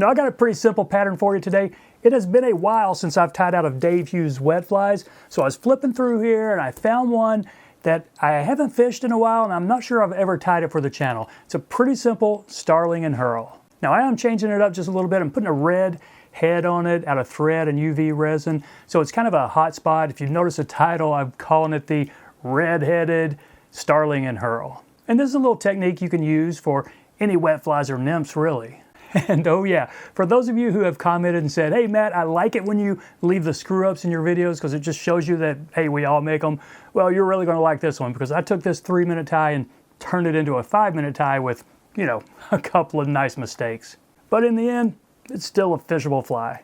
Now I got a pretty simple pattern for you today. It has been a while since I've tied out of Dave Hughes wet flies, so I was flipping through here and I found one that I haven't fished in a while and I'm not sure I've ever tied it for the channel. It's a pretty simple Starling and Herl. Now I am changing it up just a little bit. I'm putting a red head on it out of thread and UV resin, so it's kind of a hot spot. If you notice the title, I'm calling it the red-headed Starling and Herl. And this is a little technique you can use for any wet flies or nymphs really. And oh yeah, for those of you who have commented and said, hey Matt, I like it when you leave the screw-ups in your videos because it just shows you that, hey, we all make them. Well, you're really gonna like this one because I took this 3-minute tie and turned it into a 5-minute tie with, you know, a couple of nice mistakes. But in the end, it's still a fishable fly.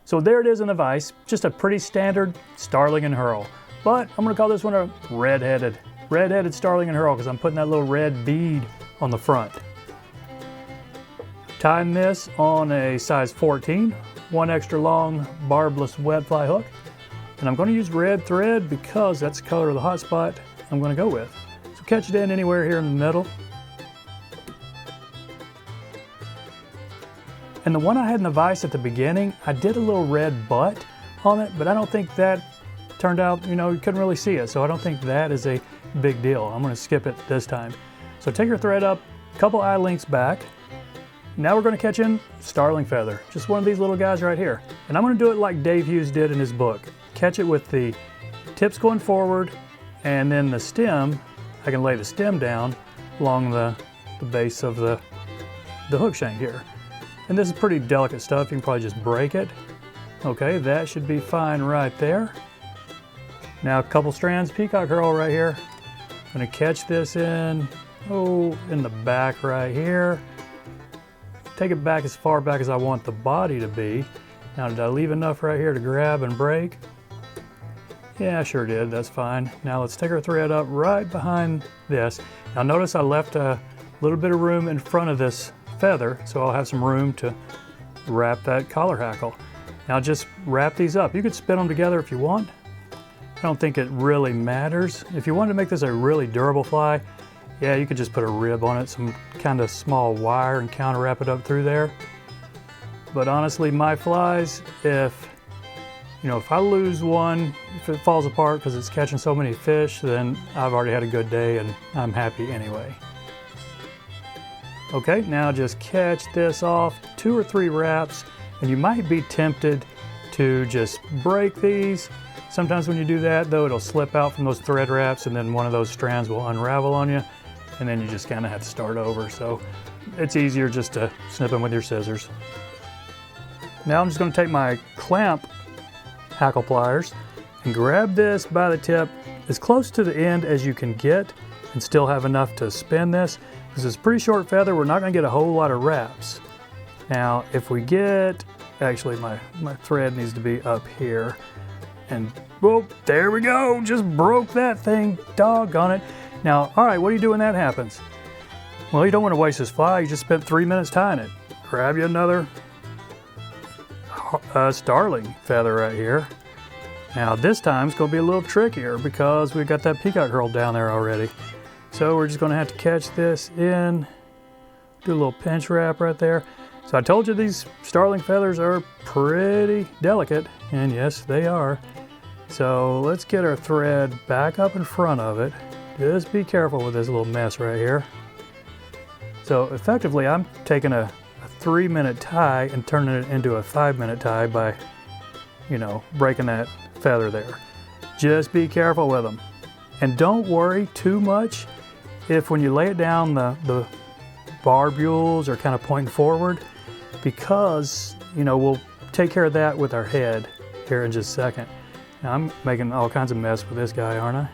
So there it is in the vise, just a pretty standard Starling and Herl. But I'm gonna call this one a red-headed Starling and Herl because I'm putting that little red bead on the front. Tying this on a size 14, 1 extra long barbless wet fly hook. And I'm going to use red thread because that's the color of the hot spot I'm going to go with. So catch it in anywhere here in the middle. And the one I had in the vise at the beginning, I did a little red butt on it, but I don't think that turned out, you know, you couldn't really see it. So I don't think that is a big deal. I'm going to skip it this time. So take your thread up a couple eye lengths back. Now we're going to catch in starling feather, just one of these little guys right here. And I'm going to do it like Dave Hughes did in his book. Catch it with the tips going forward, and then the stem, I can lay the stem down along the base of the hook shank here. And this is pretty delicate stuff, you can probably just break it. Okay, that should be fine right there. Now a couple strands Peacock Herl right here. I'm going to catch this in the back right here. Take it back as far back as I want the body to be. Now, did I leave enough right here to grab and break? Yeah, I sure did, that's fine. Now let's take our thread up right behind this. Now notice I left a little bit of room in front of this feather, so I'll have some room to wrap that collar hackle. Now just wrap these up. You could spin them together if you want. I don't think it really matters. If you wanted to make this a really durable fly, yeah, you could just put a rib on it, some kind of small wire, and counter wrap it up through there. But honestly, my flies, if I lose one, if it falls apart because it's catching so many fish, then I've already had a good day and I'm happy anyway. Okay, now just catch this off 2 or 3 wraps, and you might be tempted to just break these. Sometimes when you do that though, it'll slip out from those thread wraps and then one of those strands will unravel on you. And then you just kind of have to start over. So it's easier just to snip them with your scissors. Now I'm just going to take my clamp hackle pliers and grab this by the tip as close to the end as you can get and still have enough to spin this. Because it's a pretty short feather, we're not going to get a whole lot of wraps. Now if we get, actually my thread needs to be up here. And whoop, there we go, just broke that thing, doggone it. Now, all right, what do you do when that happens? Well, you don't want to waste this fly, you just spent 3 minutes tying it. Grab you another starling feather right here. Now this time it's going to be a little trickier because we've got that Peacock Herl down there already. So we're just going to have to catch this in, do a little pinch wrap right there. So I told you these starling feathers are pretty delicate, and yes, they are. So let's get our thread back up in front of it. Just be careful with this little mess right here. So effectively, I'm taking a 3-minute tie and turning it into a 5-minute tie by, breaking that feather there. Just be careful with them. And don't worry too much if when you lay it down, the barbules are kind of pointing forward, because, we'll take care of that with our head here in just a second. Now I'm making all kinds of mess with this guy, aren't I?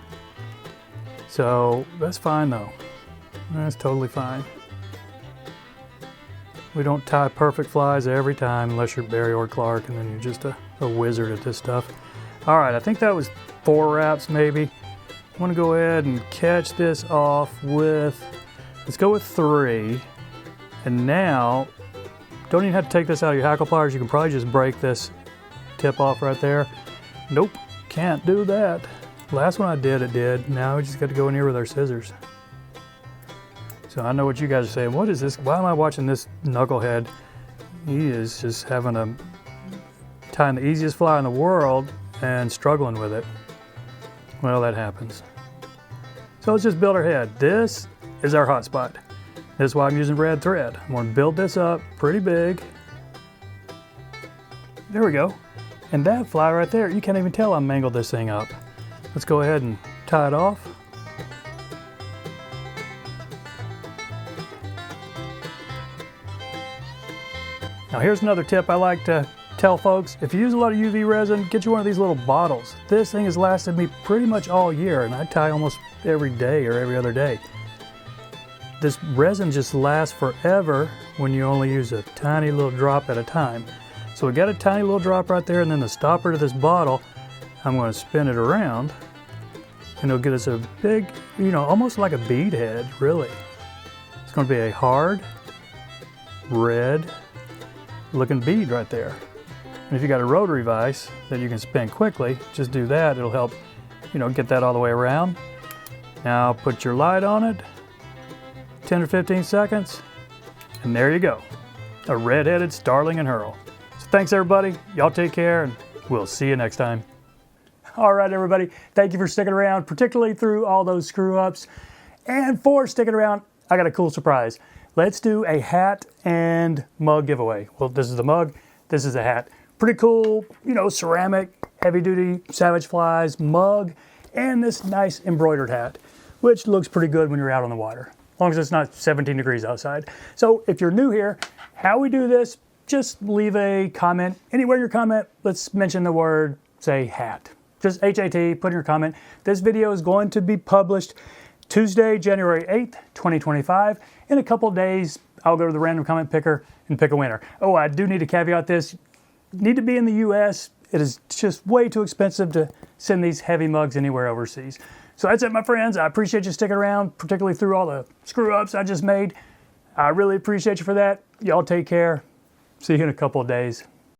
So that's fine though. That's totally fine. We don't tie perfect flies every time unless you're Barry or Clark, and then you're just a wizard at this stuff. All right, I think that was 4 wraps maybe. I'm gonna go ahead and catch this off with, let's go with 3. And now, don't even have to take this out of your hackle pliers. You can probably just break this tip off right there. Nope, can't do that. Last one I did, it did. Now we just got to go in here with our scissors. So I know what you guys are saying. What is this? Why am I watching this knucklehead He is just having a tying the easiest fly in the world and struggling with it. Well, that happens. So let's just build our head. This is our hot spot. This is why I'm using red thread. I'm going to build this up pretty big. There we go. And that fly right there, you can't even tell I mangled this thing up. Let's go ahead and tie it off. Now here's another tip I like to tell folks. If you use a lot of UV resin, get you one of these little bottles. This thing has lasted me pretty much all year, and I tie almost every day or every other day. This resin just lasts forever when you only use a tiny little drop at a time. So we got a tiny little drop right there, and then the stopper to this bottle, I'm going to spin it around, and it'll get us a big, almost like a bead head, really. It's going to be a hard, red looking bead right there. And if you got a rotary vise that you can spin quickly, just do that. It'll help, get that all the way around. Now put your light on it, 10 or 15 seconds, and there you go. A red-headed Starling and Herl. So thanks everybody, y'all take care, and we'll see you next time. All right everybody, thank you for sticking around, particularly through all those screw-ups. And for sticking around, I got a cool surprise. Let's do a hat and mug giveaway. Well, this is the mug, this is the hat. Pretty cool, ceramic, heavy-duty Savage Flies mug, and this nice embroidered hat, which looks pretty good when you're out on the water, as long as it's not 17 degrees outside. So if you're new here, how we do this, just leave a comment. Anywhere in your comment, let's mention the word, say hat. Just H-A-T, put in your comment. This video is going to be published Tuesday, January 8th, 2025. In a couple of days, I'll go to the random comment picker and pick a winner. Oh, I do need to caveat this. You need to be in the US. It is just way too expensive to send these heavy mugs anywhere overseas. So that's it, my friends. I appreciate you sticking around, particularly through all the screw-ups I just made. I really appreciate you for that. Y'all take care. See you in a couple of days.